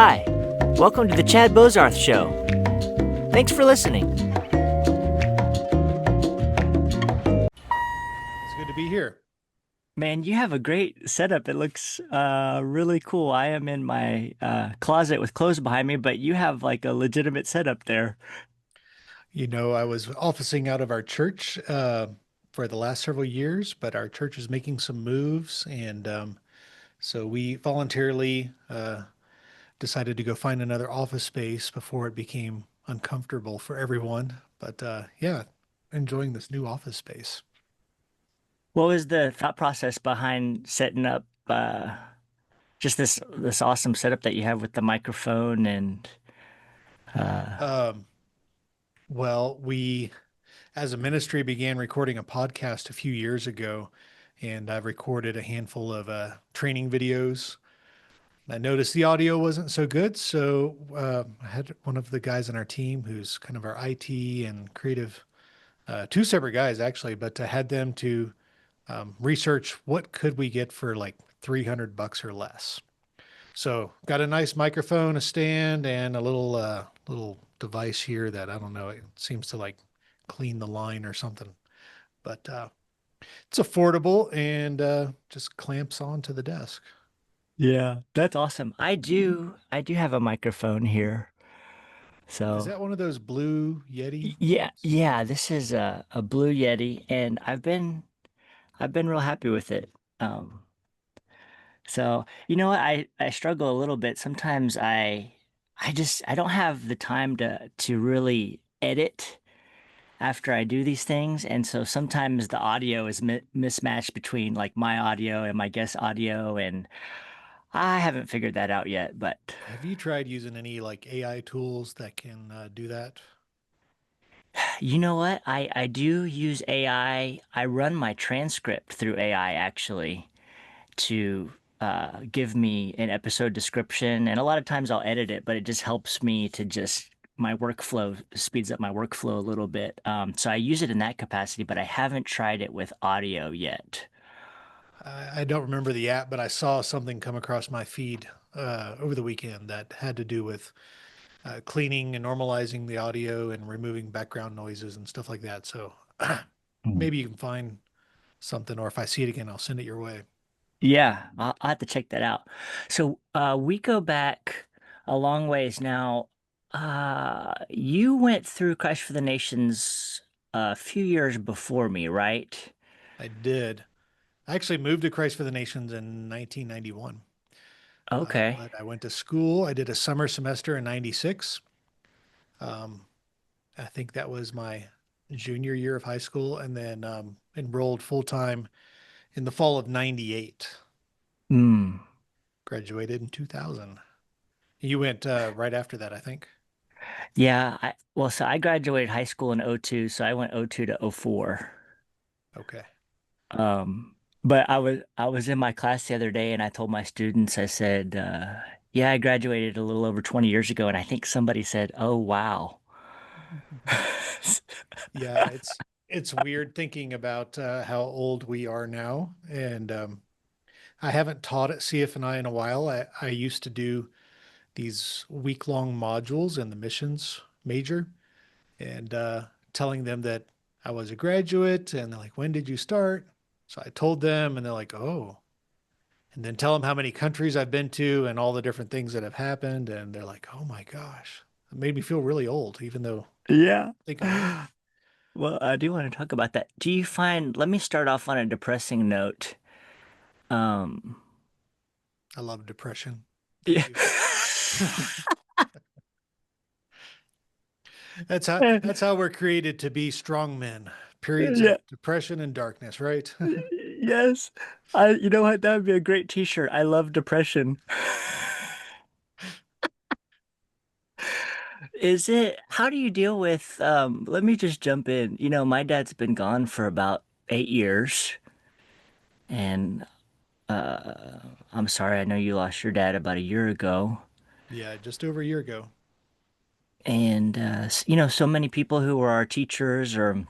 Hi, welcome to the Chad Bozarth Show. Thanks for listening. It's good to be here. Man, you have a great setup. It looks really cool. I am in my closet with clothes behind me, but you have like a legitimate setup there. I was officing out of our church for the last several years, but our church is making some moves, and so we voluntarily decided to go find another office space before it became uncomfortable for everyone. But yeah, enjoying this new office space. What was the thought process behind setting up just this awesome setup that you have with the microphone and uh, Um, well, we as a ministry began recording a podcast a few years ago, and I've recorded a handful of training videos. I noticed the audio wasn't so good, so I had one of the guys on our team who's kind of our IT and creative, two separate guys actually, but I had them to research what could we get for like $300 or less. So got a nice microphone, a stand, and a little device here that I don't know. It seems to like clean the line or something, but it's affordable and just clamps onto the desk. yeah, that's awesome. I do have a microphone here. Is So that one of those blue Yeti Yeah, ones? yeah, this is a Blue Yeti, and I've been real happy with it. Um, so you know what, I struggle a little bit. Sometimes I don't have the time to really edit after I do these things, and so sometimes the audio is mismatched between like my audio and my guest audio, and I haven't figured that out yet, but. Have you tried using any like AI tools that can do that? You know what? I do use AI. I run my transcript through AI actually to give me an episode description. And a lot of times I'll edit it, but it just helps me to just my workflow speeds up my workflow a little bit. So I use it in that capacity, but I haven't tried it with audio yet. I don't remember the app, but I saw something come across my feed over the weekend that had to do with cleaning and normalizing the audio and removing background noises and stuff like that. So Mm. maybe you can find something, or if I see it again, I'll send it your way. Yeah, I'll have to check that out. So we go back a long ways now. You went through Christ for the Nations a few years before me, right? I did. I actually moved to Christ for the Nations in 1991. Okay. But I went to school. I did a summer semester in 96. Um, I think that was my junior year of high school, and then enrolled full time in the fall of 98. Hmm. Graduated in 2000. You went right after that, I think. Yeah, well, so I graduated high school in '02, so I went '02 to '04. Okay. But I was in my class the other day and I told my students, I said, yeah, I graduated a little over 20 years ago, and I think somebody said, "Oh, wow." Yeah, it's weird thinking about how old we are now, and I haven't taught at CFNI in a while. I used to do these week-long modules in the missions major, and telling them that I was a graduate, and they're like, "When did you start?" So I told them, and they're like, "Oh," and then tell them how many countries I've been to and all the different things that have happened, and they're like, "Oh my gosh," it made me feel really old, even though Yeah. I think I'm young. Well, I do want to talk about that. Let me start off on a depressing note. Um, I love depression. Do yeah. you? That's how we're created to be strong men. Periods Yeah. of depression and darkness, right? Yes. You know what? That would be a great t-shirt. I love depression. How do you deal with, let me just jump in. You know, my dad's been gone for about 8 years, and I'm sorry, I know you lost your dad about a year ago. Yeah, just over a year ago. And, you know, so many people who were our teachers, or,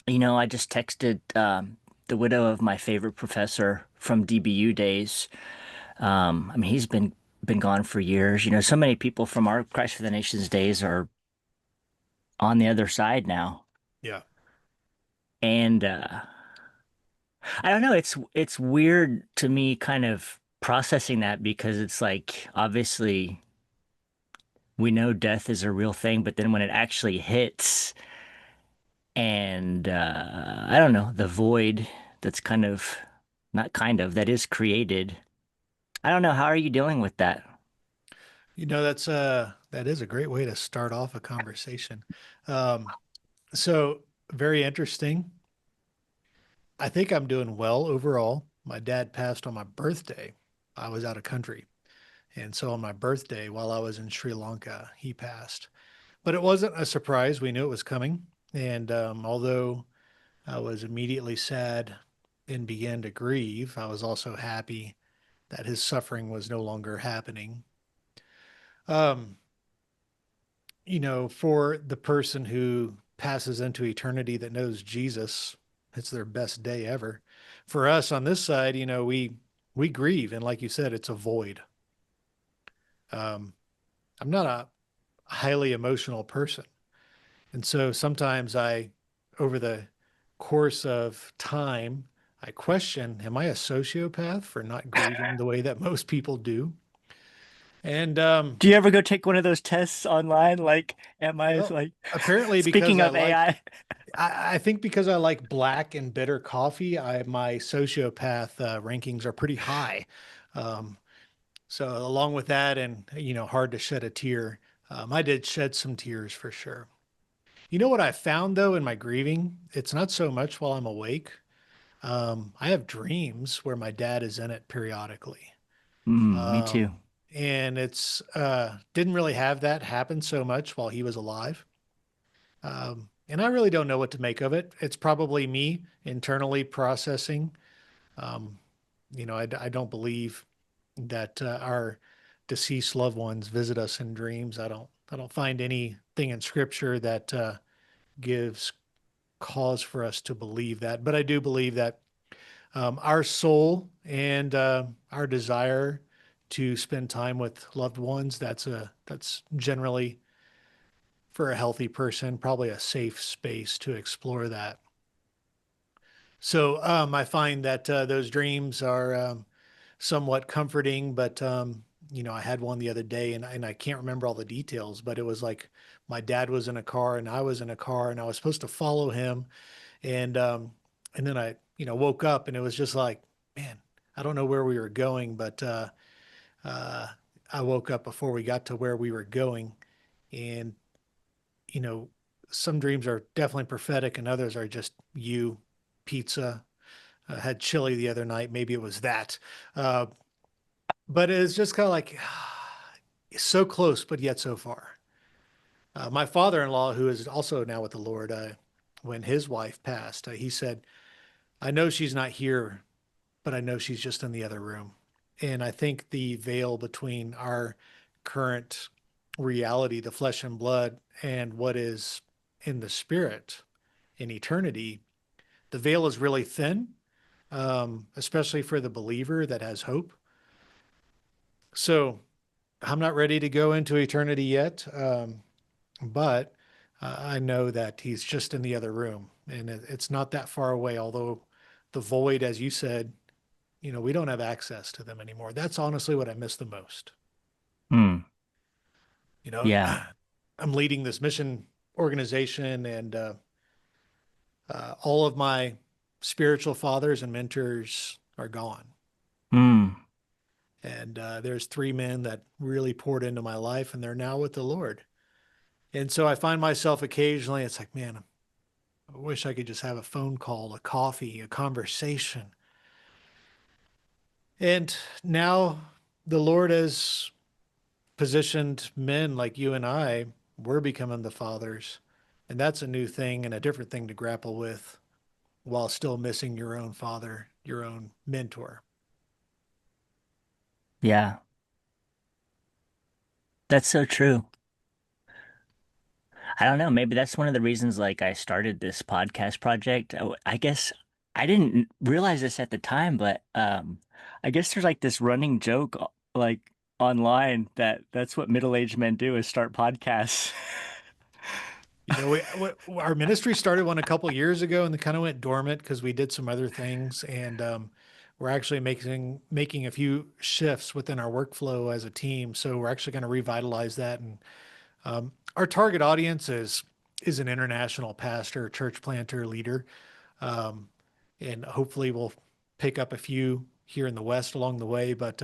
you know, I just texted the widow of my favorite professor from DBU days. I mean, he's been been gone for years. You know, so many people from our Christ for the Nations days are on the other side now. Yeah. And I don't know, it's weird to me kind of processing that because it's like obviously we know death is a real thing, but then when it actually hits and I don't know, the void that's kind of not kind of that is created. I don't know, how are you dealing with that? That is a great way to start off a conversation. Um, so very interesting. I think I'm doing well overall. My dad passed on my birthday. I was out of country. And so on my birthday, while I was in Sri Lanka, he passed. But it wasn't a surprise. We knew it was coming. And although I was immediately sad and began to grieve, I was also happy that his suffering was no longer happening. Um, for the person who passes into eternity that knows Jesus, it's their best day ever. For us on this side, we grieve, and like you said, it's a void. Um, I'm not a highly emotional person, and so sometimes over the course of time, I question, am I a sociopath for not grieving the way that most people do? And Do you ever go take one of those tests online? Like, am I well, like, apparently because speaking of AI? I think because I like black and bitter coffee, my sociopath rankings are pretty high. Um, so along with that, and hard to shed a tear, I did shed some tears for sure. You know what I found though in my grieving? It's not so much while I'm awake. I have dreams where my dad is in it periodically. Me too. Um, and it's didn't really have that happen so much while he was alive. And I really don't know what to make of it. It's probably me internally processing. Um, I don't believe that our deceased loved ones visit us in dreams. I don't find anything in scripture that gives cause for us to believe that. But I do believe that our soul and our desire to spend time with loved ones, that's generally for a healthy person, probably a safe space to explore that. So I find that those dreams are somewhat comforting, but I had one the other day, and I can't remember all the details, but it was like my dad was in a car and I was in a car, and I was supposed to follow him, and then I woke up, and it was just like, man, I don't know where we were going, but uh, I woke up before we got to where we were going, and you know, some dreams are definitely prophetic, and others are just you, pizza. Had chili the other night. Maybe it was that. Uh, but it's just kind of like so close, but yet so far. My father-in-law, who is also now with the Lord, when his wife passed, he said, "I know she's not here, but I know she's just in the other room." And I think the veil between our current reality, the flesh and blood, and what is in the spirit in eternity, the veil is really thin, especially for the believer that has hope. So I'm not ready to go into eternity yet, but I know that he's just in the other room, and it's not that far away. Although the void, as you said, we don't have access to them anymore. That's honestly what I miss the most. Hmm. You know, Yeah. I'm leading this mission organization, and all of my spiritual fathers and mentors are gone. Hmm. And there's three men that really poured into my life, and they're now with the Lord. And so I find myself occasionally, it's like, man, I wish I could just have a phone call, a coffee, a conversation. And now the Lord has positioned men like you and I, we're becoming the fathers. And that's a new thing and a different thing to grapple with while still missing your own father, your own mentor. Yeah. That's so true. I don't know. Maybe that's one of the reasons like I started this podcast project. I guess I didn't realize this at the time, but I guess there's like this running joke like online that that's what middle-aged men do is start podcasts. You know, our ministry started one a couple years ago and then kind of went dormant because we did some other things, and we're actually making a few shifts within our workflow as a team. So we're actually going to revitalize that, and our target audience is an international pastor, church planter, leader, um, and hopefully we'll pick up a few here in the West along the way. But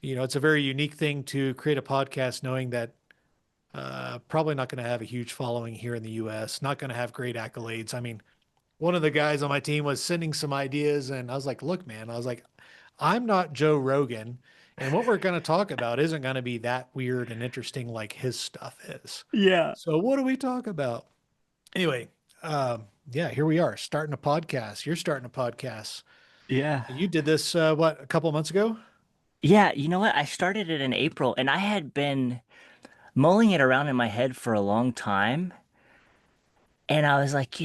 you know, it's a very unique thing to create a podcast knowing that probably not going to have a huge following here in the US, not going to have great accolades. I mean, one of the guys on my team was sending some ideas, and I was like, look, man, I was like, I'm not Joe Rogan. And what we're going to talk about isn't going to be that weird and interesting like his stuff is. Yeah. So, what do we talk about? Anyway, yeah, here we are starting a podcast. You're starting a podcast. Yeah. You did this, what, a couple months ago? Yeah, you know what? I started it in April and I had been mulling it around in my head for a long time. And I was like,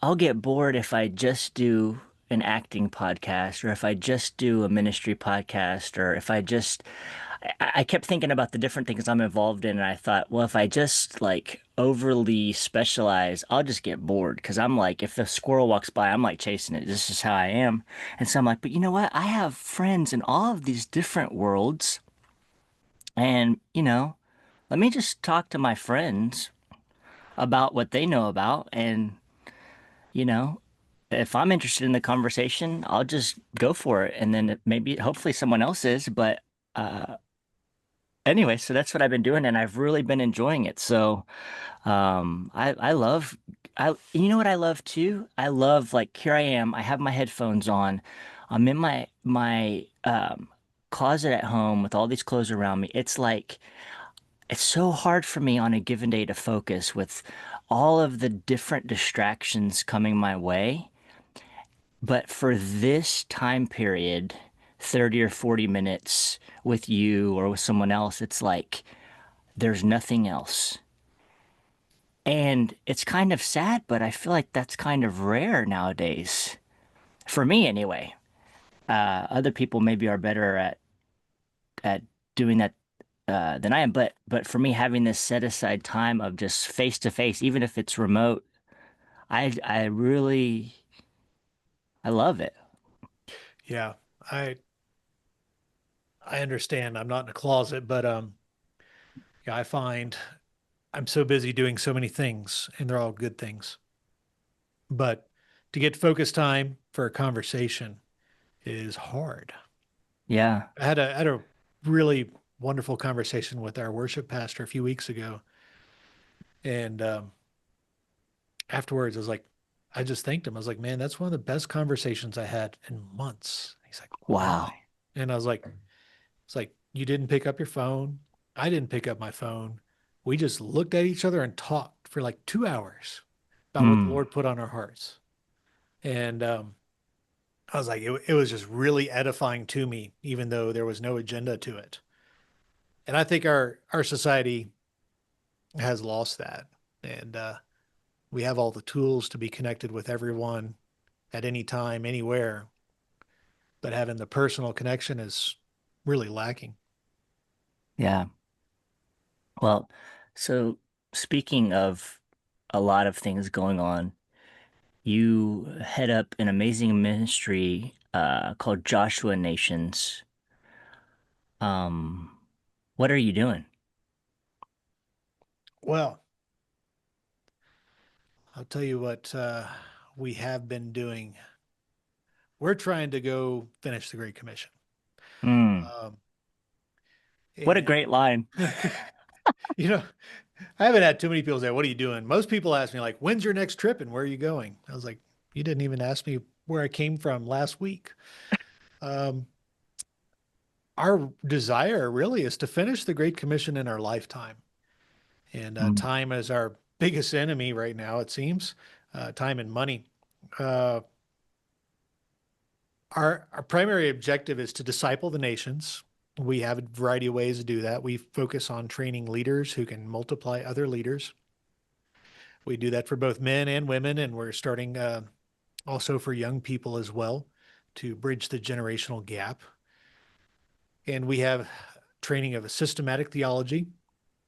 I'll get bored if I just do an acting podcast or if I just do a ministry podcast or if I just, I kept thinking about the different things I'm involved in. And I thought, well, if I just like overly specialize, I'll just get bored. Cause I'm like, if the squirrel walks by, I'm like chasing it. This is how I am. And so I'm like, but you know what? I have friends in all of these different worlds. And, let me just talk to my friends about what they know about. And, you know, if I'm interested in the conversation, I'll just go for it. And then maybe, hopefully, someone else is. But uh, anyway, so that's what I've been doing, and I've really been enjoying it. So I love, you know what I love too? I love like here I am. I have my headphones on. I'm in my closet at home with all these clothes around me. It's like it's so hard for me on a given day to focus with all of the different distractions coming my way. But for this time period, 30 or 40 minutes with you or with someone else, it's like there's nothing else. And it's kind of sad, but I feel like that's kind of rare nowadays. For me, anyway. Other people maybe are better at doing that than I am, but for me, having this set aside time of just face to face, even if it's remote, I really I love it. Yeah, I I understand. I'm not in a closet, but yeah, I find I'm so busy doing so many things, and they're all good things. But to get focus time for a conversation is hard. Yeah. I had a really wonderful conversation with our worship pastor a few weeks ago, and afterwards, I just thanked him. I was like, man, that's one of the best conversations I had in months. He's like, why? Wow. And I was like, it's like you didn't pick up your phone. I didn't pick up my phone. We just looked at each other and talked for like 2 hours about what the Mm. Lord put on our hearts. And I was like, it was just really edifying to me, even though there was no agenda to it. And I think our society has lost that. And we have all the tools to be connected with everyone at any time, anywhere, but having the personal connection is really lacking. Yeah. Well, so speaking of a lot of things going on, you head up an amazing ministry called Joshua Nations. Um, what are you doing? Well, I'll tell you what we have been doing. We're trying to go finish the Great Commission. Mm. Um, What a and, great line. you know, I haven't had too many people say, what are you doing? Most people ask me, like, when's your next trip and where are you going? I was like, you didn't even ask me where I came from last week. Um, our desire really is to finish the Great Commission in our lifetime. And Mm. time is our biggest enemy right now, it seems, time and money. Uh, our primary objective is to disciple the nations. We have a variety of ways to do that. We focus on training leaders who can multiply other leaders. We do that for both men and women, and we're starting also for young people as well to bridge the generational gap. And we have training of a systematic theology,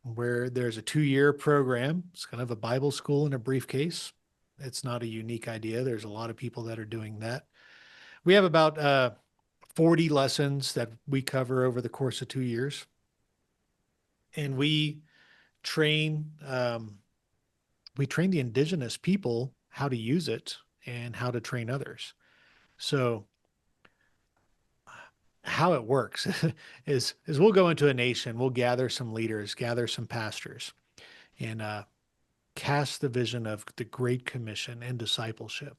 where there's a 2-year program. It's kind of a Bible school in a briefcase. It's not a unique idea. There's a lot of people that are doing that. We have about 40 lessons that we cover over the course of 2 years. And train um, we train the indigenous people how to use it and how to train others. So how it works is we'll go into a nation, we'll gather some leaders, gather some pastors, and cast the vision of the Great Commission and discipleship.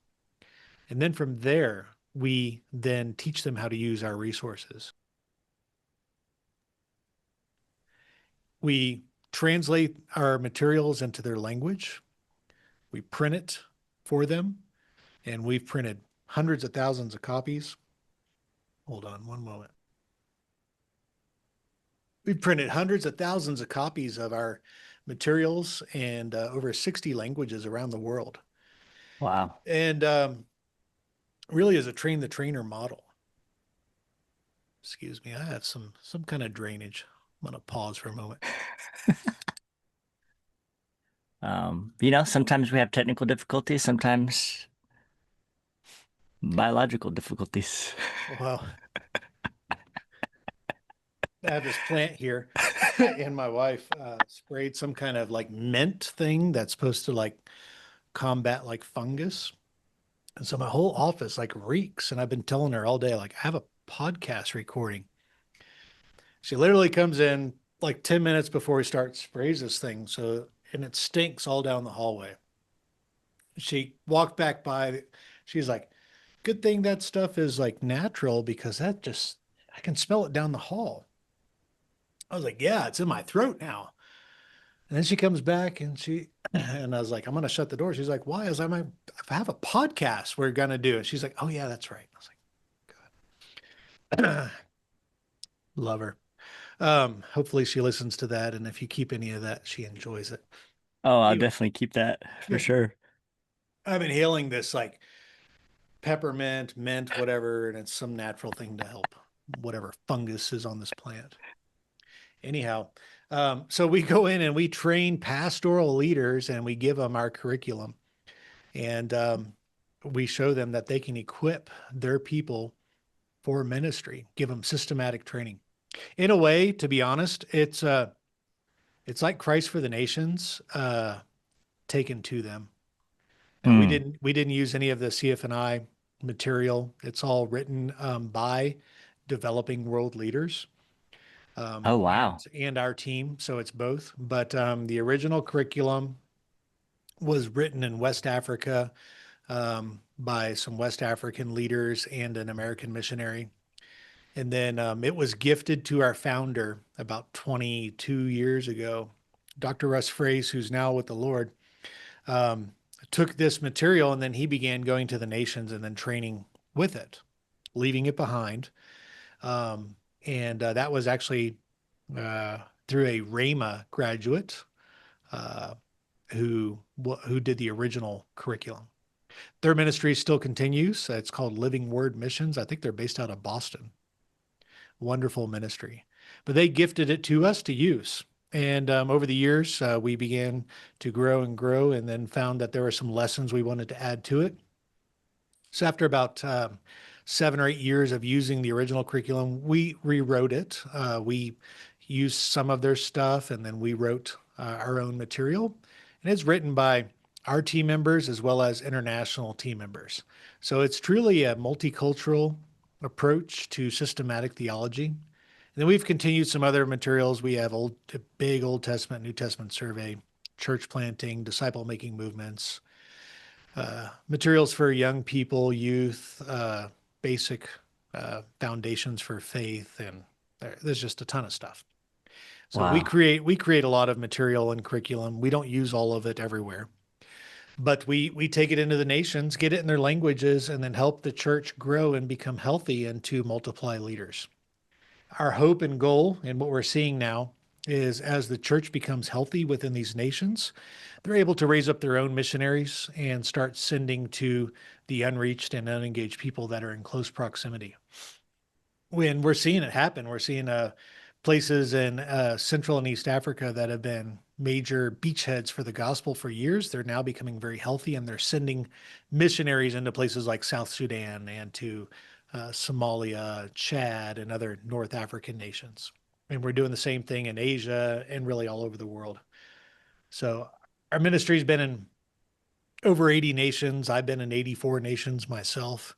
And then from there, we then teach them how to use our resources. We translate our materials into their language. We print it for them, and we've printed hundreds of thousands of copies. Hold on one moment. We've printed hundreds of thousands of copies of our materials and over 60 languages around the world. Wow. And really is a train the trainer model. Excuse me, I have some kind of drainage. I'm going to pause for a moment. Sometimes we have technical difficulties, sometimes biological difficulties. Well, I have this plant here, and my wife sprayed some kind of like mint thing that's supposed to like combat like fungus. And so my whole office like reeks. And I've been telling her all day, like, I have a podcast recording. She literally comes in like 10 minutes before we start, sprays this thing. So, and it stinks all down the hallway. She walked back by. She's like, good thing that stuff is like natural because I can smell it down the hall. I was like, yeah, it's in my throat now. And then she comes back and I was like, I'm going to shut the door. She's like, why? If I have a podcast, we're going to do it. She's like, oh, yeah, that's right. I was like, good. Love her. Hopefully she listens to that. And if you keep any of that, she enjoys it. Oh, I'll Anyway, definitely keep that for good. sure. I'm inhaling this like peppermint, mint, whatever, and it's some natural thing to help whatever fungus is on this plant. Anyhow, so we go in and we train pastoral leaders and we give them our curriculum. And we show them that they can equip their people for ministry, give them systematic training. In a way, to be honest, it's like Christ for the Nations taken to them. Now Hmm. we didn't use any of the CFNI material. It's all written by developing world leaders Oh, wow. and our team, so it's both. But the original curriculum was written in West Africa by some West African leaders and an American missionary. And then it was gifted to our founder about 22 years ago. Dr. Russ Fraze, who's now with the Lord, um, took this material and then he began going to the nations and then training with it, leaving it behind. And that was actually through a Rhema graduate uh, who did the original curriculum. Their ministry still continues. It's called Living Word Missions. I think they're based out of Boston. Wonderful ministry. But they gifted it to us to use. And over the years, we began to grow and grow, and then found that there were some lessons we wanted to add to it. So after about 7 or 8 years of using the original curriculum, we rewrote it. We used some of their stuff, and then we wrote our own material. And it's written by our team members as well as international team members. So it's truly a multicultural approach to systematic theology. And then we've continued some other materials. We have a big Old Testament, New Testament survey, church planting, disciple making movements, materials for young people, youth, basic foundations for faith, and there's just a ton of stuff. So Wow. we create a lot of material and curriculum. We don't use all of it everywhere, but we take it into the nations, get it in their languages, and then help the church grow and become healthy and to multiply leaders. Our hope and goal, and what we're seeing now, is as the church becomes healthy within these nations, they're able to raise up their own missionaries and start sending to the unreached and unengaged people that are in close proximity. when we're seeing it happen. We're seeing places in Central and East Africa that have been major beachheads for the gospel for years. They're now becoming very healthy, and they're sending missionaries into places like South Sudan and to Somalia, Chad, and other North African nations. And we're doing the same thing in Asia and really all over the world. So our ministry's been in over 80 nations. I've been in 84 nations myself.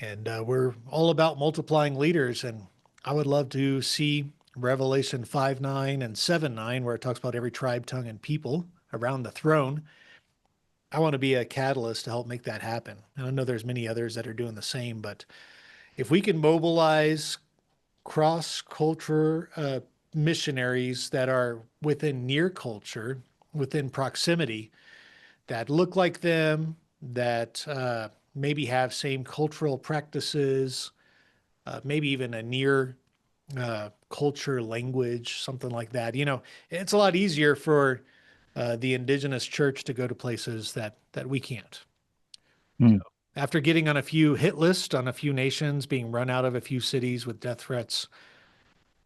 And we're all about multiplying leaders. And I would love to see Revelation 5:9 and 7:9, where it talks about every tribe, tongue, and people around the throne. I want to be a catalyst to help make that happen. And I know there's many others that are doing the same, but if we can mobilize cross-culture missionaries that are within near culture, within proximity, that look like them, that maybe have same cultural practices, maybe even a near culture, language, something like that. It's a lot easier for the indigenous church to go to places that we can't. So Mm, after getting on a few hit lists on a few nations, being run out of a few cities with death threats,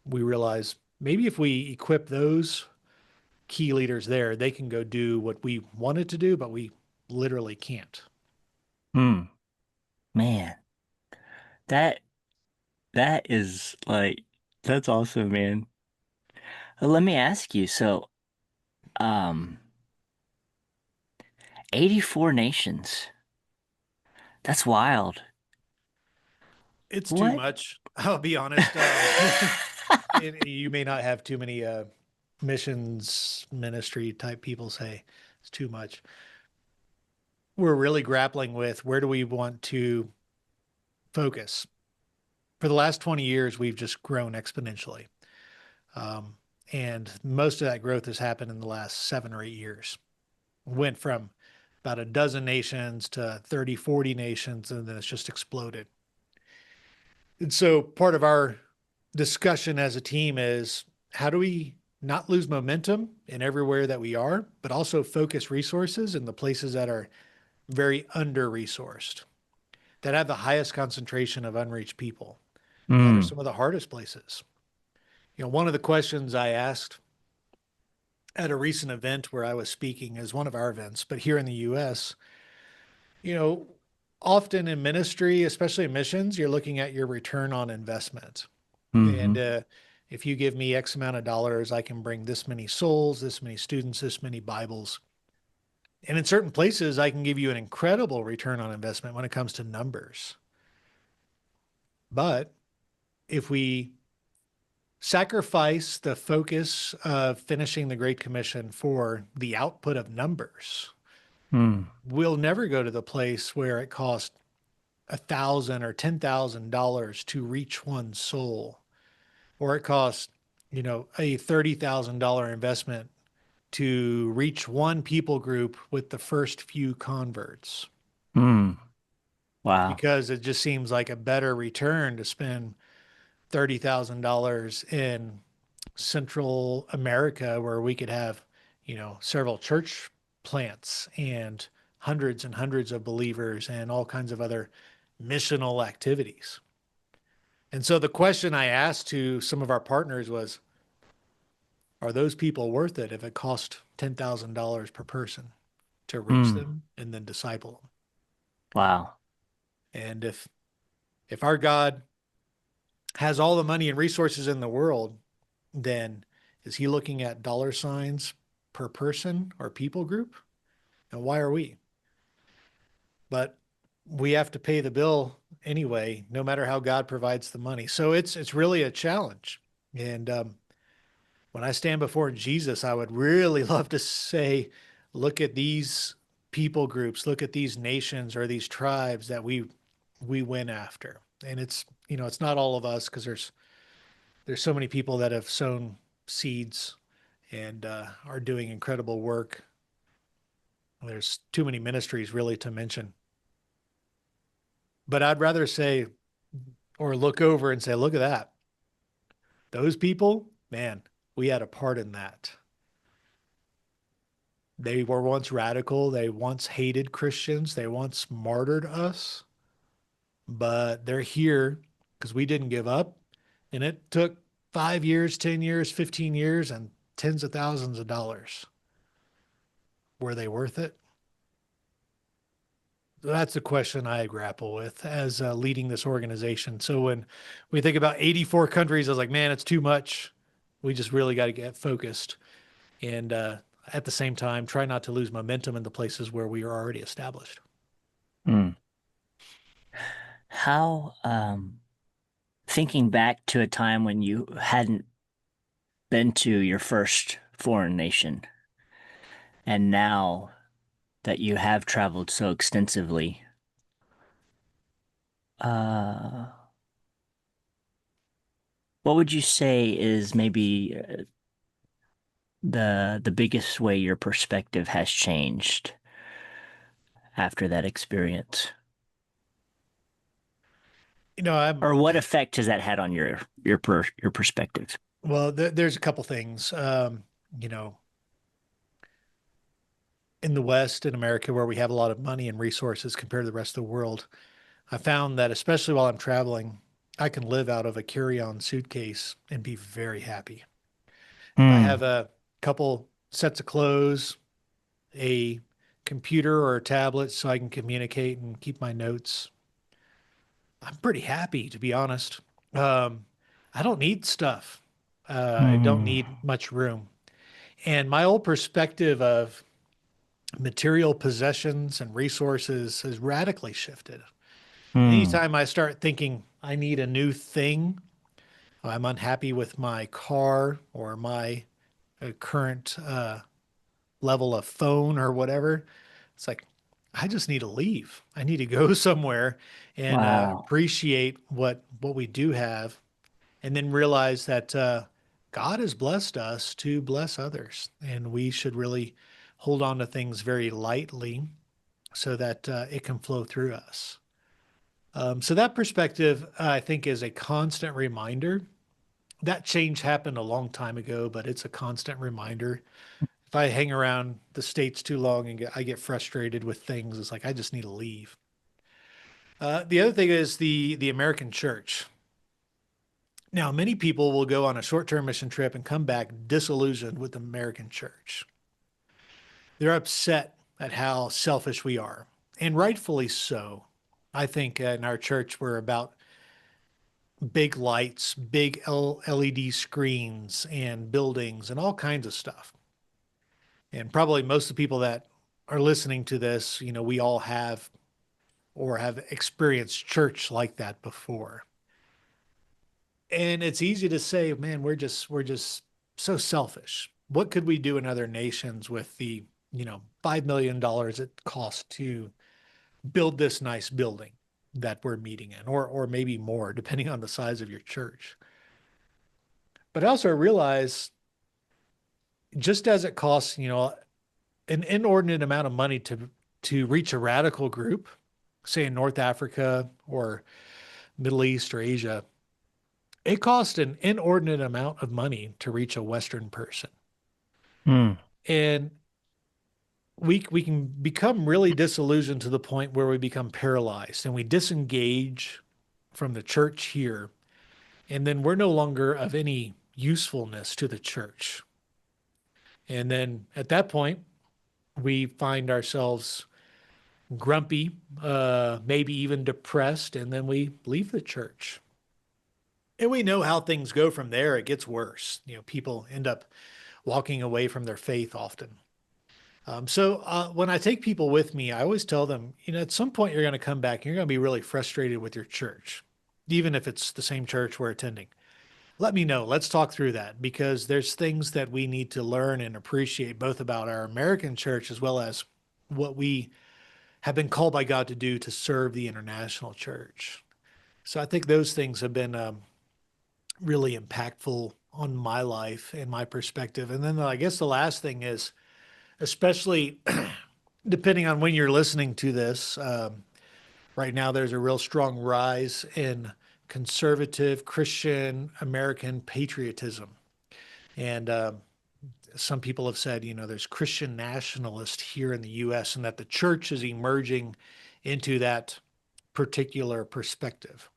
we realize maybe if we equip those key leaders there, they can go do what we wanted to do, but we literally can't. mm, man, that that is like that's awesome, man. Let me ask you, so um 84 nations. That's wild. It's too What? much. I'll be honest. You may not have too many missions ministry type people say it's too much. We're really grappling with where do we want to focus. For the last 20 years, we've just grown exponentially. Um, and most of that growth has happened in the last 7 or 8 years. Went from about a dozen nations to 30, 40 nations, and then it's just exploded. And so part of our discussion as a team is how do we not lose momentum in everywhere that we are, but also focus resources in the places that are very under resourced, that have the highest concentration of unreached people, that are Mm, some of the hardest places. One of the questions I asked at a recent event where I was speaking is one of our events, but here in the US, you know, often in ministry, especially in missions, you're looking at your return on investment. hmm. And if you give me X amount of dollars, I can bring this many souls, this many students, this many Bibles. And in certain places, I can give you an incredible return on investment when it comes to numbers. But if we sacrifice the focus of finishing the Great Commission for the output of numbers, Mm, we'll never go to the place where it costs $1,000 or $10,000 to reach one soul, or it costs, a $30,000 investment to reach one people group with the first few converts, mm. Wow. because it just seems like a better return to spend $30,000 in Central America where we could have, several church plants and hundreds of believers and all kinds of other missional activities. And so the question I asked to some of our partners was, are those people worth it if it costs $10,000 per person to reach Mm, them and then disciple them? wow. And if our God has all the money and resources in the world, then is he looking at dollar signs per person or people group? And why are we? But we have to pay the bill anyway, no matter how God provides the money. So it's really a challenge. And when I stand before Jesus, I would really love to say, look at these people groups, look at these nations or these tribes that we went after. And it's not all of us, because there's so many people that have sown seeds and are doing incredible work. There's too many ministries really to mention. But I'd rather say, or look over and say, look at that. Those people, man, we had a part in that. They were once radical. They once hated Christians. They once martyred us, but they're here because we didn't give up. And it took 5 years, 10 years, 15 years, and tens of thousands of dollars. Were they worth it? That's a question I grapple with as leading this organization. So when we think about 84 countries, I was like, man, it's too much. We just really got to get focused. And at the same time, try not to lose momentum in the places where we are already established. Mm. How, thinking back to a time when you hadn't been to your first foreign nation, and now that you have traveled so extensively, uh, what would you say is maybe the biggest way your perspective has changed after that experience? You know, I'm Or what effect has that had on your perspective? well. There's a couple things. You know, in the West, in America, where we have a lot of money and resources compared to the rest of the world, I found that especially while I'm traveling, I can live out of a carry-on suitcase and be very happy. If I Hmm. have a couple sets of clothes, a computer or a tablet so I can communicate and keep my notes, I'm pretty happy, to be honest. Um, I don't need stuff. I don't Hmm. need much room. And my old perspective of material possessions and resources has radically shifted. Hmm. Anytime I start thinking I need a new thing, I'm unhappy with my car or my current level of phone or whatever, it's like, I just need to leave. I need to go somewhere and Wow. appreciate what we do have, and then realize that God has blessed us to bless others, and we should really hold on to things very lightly so that it can flow through us. So that perspective, I think, is a constant reminder. That change happened a long time ago, but it's a constant reminder. If I hang around the States too long and I get frustrated with things, it's like I just need to leave. The other thing is the American church. Now, many people will go on a short-term mission trip and come back disillusioned with the American church. They're upset at how selfish we are, and rightfully so. I think in our church we're about big lights, big LED screens, and buildings, and all kinds of stuff. And probably most of the people that are listening to this, you know, we all have or have experienced church like that before. And it's easy to say, man, we're just so selfish. What could we do in other nations with the, $5 million it costs to build this nice building that we're meeting in, or maybe more, depending on the size of your church. But I also realize just as it costs, an inordinate amount of money to reach a radical group, say in North Africa or Middle East or Asia, it costs an inordinate amount of money to reach a Western person. Hmm. And we can become really disillusioned to the point where we become paralyzed and we disengage from the church here. And then we're no longer of any usefulness to the church. And then at that point, we find ourselves grumpy, maybe even depressed, and then we leave the church. And we know how things go from there. It gets worse. People end up walking away from their faith often. So when I take people with me, I always tell them, at some point you're going to come back and you're going to be really frustrated with your church, even if it's the same church we're attending. Let me know. Let's talk through that because there's things that we need to learn and appreciate both about our American church as well as what we have been called by God to do to serve the international church. So I think those things have been really impactful on my life and my perspective. And then I guess the last thing is, especially depending on when you're listening to this, right now there's a real strong rise in conservative Christian American patriotism. And some people have said, there's Christian nationalist here in the US and that the church is emerging into that particular perspective.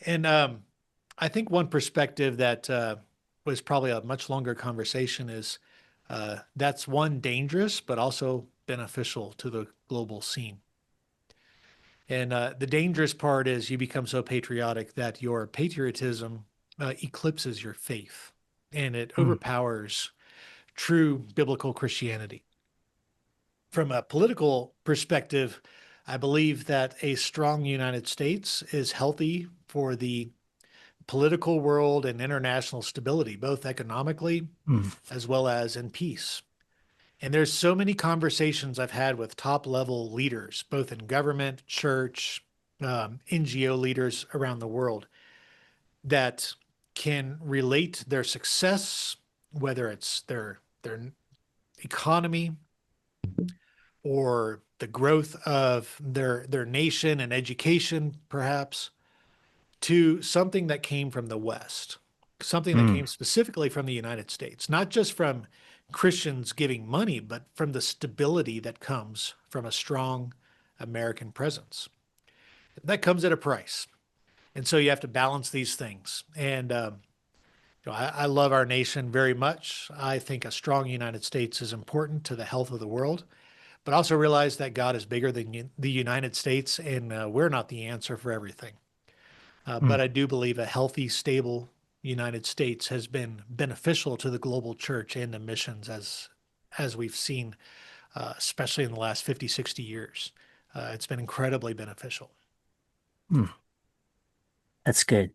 And I think one perspective that was probably a much longer conversation is that's one dangerous, but also beneficial to the global scene. And the dangerous part is you become so patriotic that your patriotism eclipses your faith and it Mm, overpowers true biblical Christianity. From a political perspective, I believe that a strong United States is healthy for the political world and international stability, both economically mm, as well as in peace. And there's so many conversations I've had with top level leaders, both in government, church, NGO leaders around the world that can relate their success, whether it's their economy or the growth of their nation and education, perhaps, to something that came from the West, something that mm, came specifically from the United States, not just from Christians giving money, but from the stability that comes from a strong American presence. That comes at a price. And so you have to balance these things. And I love our nation very much. I think a strong United States is important to the health of the world, but also realize that God is bigger than the United States, and we're not the answer for everything. But mm, I do believe a healthy, stable United States has been beneficial to the global church and the missions as we've seen, especially in the last 50, 60 years. It's been incredibly beneficial. mm. That's good.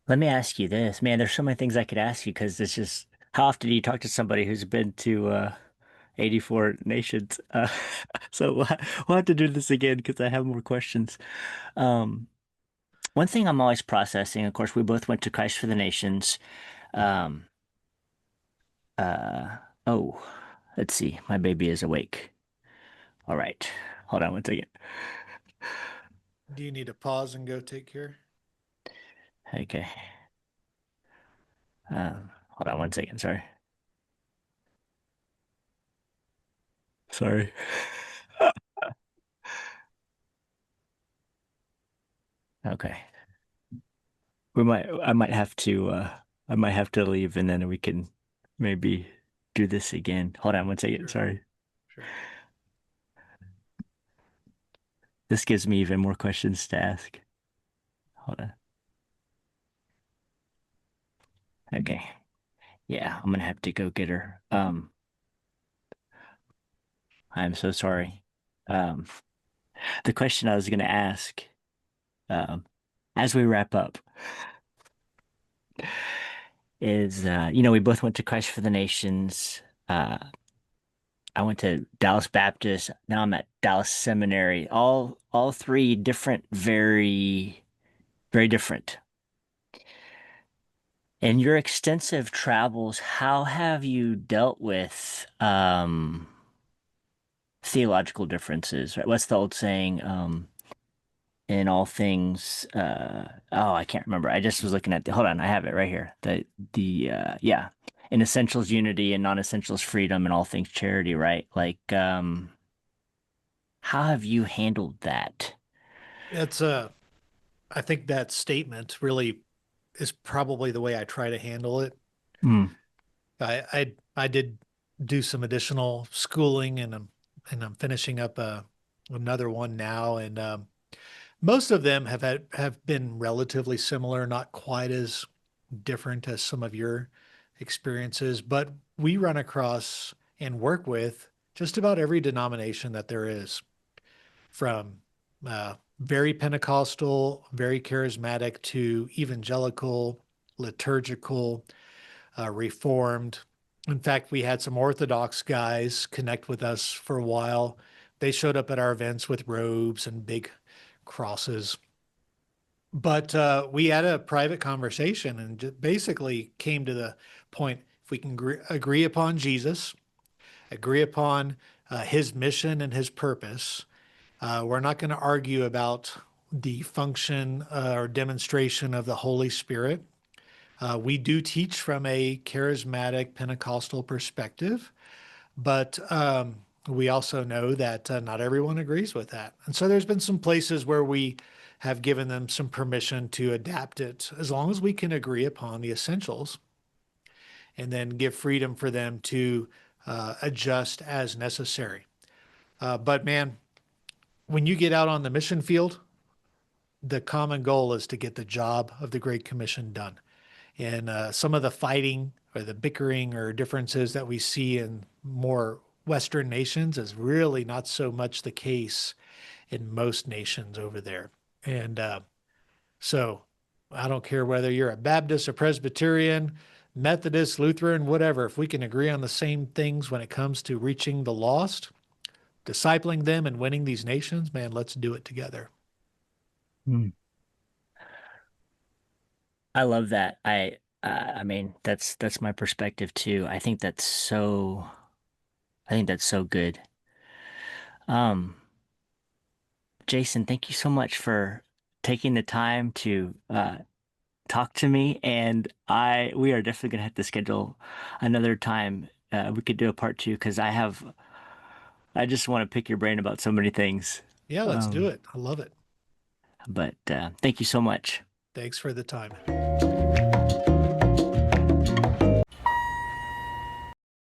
Let me ask you this, man. There's so many things I could ask you because it's just how often do you talk to somebody who's been to 84 nations? So we'll have to do this again because I have more questions. Um, One thing I'm always processing, of course, we both went to Christ for the Nations. Um, uh, oh, let's see. My baby is awake. All right. Hold on 1 second. Do you need to pause and go take care? Okay. Hold on 1 second. Sorry. Sorry. Okay. I might have to, I might have to leave and then we can maybe do this again. Hold on 1 second. Sure, Sorry. sure. This gives me even more questions to ask. Hold on. Okay. Yeah, I'm gonna have to go get her. I'm so sorry. Um, the question I was gonna ask, um, as we wrap up is, we both went to Christ for the Nations. I went to Dallas Baptist. Now I'm at Dallas Seminary. All three different, very different. In your extensive travels, how have you dealt with theological differences? Right? What's the old saying? In all things, oh, I can't remember. I just was looking at hold on, I have it right here. Yeah, in essentials unity and non-essentials freedom, and all things charity. Right? Like, how have you handled that? It's I think that statement really is probably the way I try to handle it. Mm, I did do some additional schooling, and I'm finishing up another one now, and most of them have been relatively similar, not quite as different as some of your experiences, but we run across and work with just about every denomination that there is, from very Pentecostal, very charismatic to evangelical, liturgical, Reformed. In fact, we had some Orthodox guys connect with us for a while. They showed up at our events with robes and big crosses. But we had a private conversation and basically came to the point, if we can agree upon Jesus, agree upon his mission and his purpose, we're not going to argue about the function or demonstration of the Holy Spirit. We do teach from a charismatic Pentecostal perspective, but we also know that not everyone agrees with that. And so there's been some places where we have given them some permission to adapt it as long as we can agree upon the essentials and then give freedom for them to adjust as necessary. But man, when you get out on the mission field, the common goal is to get the job of the Great Commission done. And some of the fighting or the bickering or differences that we see in more Western nations is really not so much the case in most nations over there. And so I don't care whether you're a Baptist, a Presbyterian, Methodist, Lutheran, whatever, if we can agree on the same things when it comes to reaching the lost, discipling them and winning these nations, man, let's do it together. Mm. I love that. I mean, that's my perspective too. I think that's so good. Um, Jason, thank you so much for taking the time to talk to me, and I we are definitely gonna have to schedule another time. We could do a part two because I just want to pick your brain about so many things. Yeah, let's do Um, it. I love it. but thank you so much. Thanks for the time.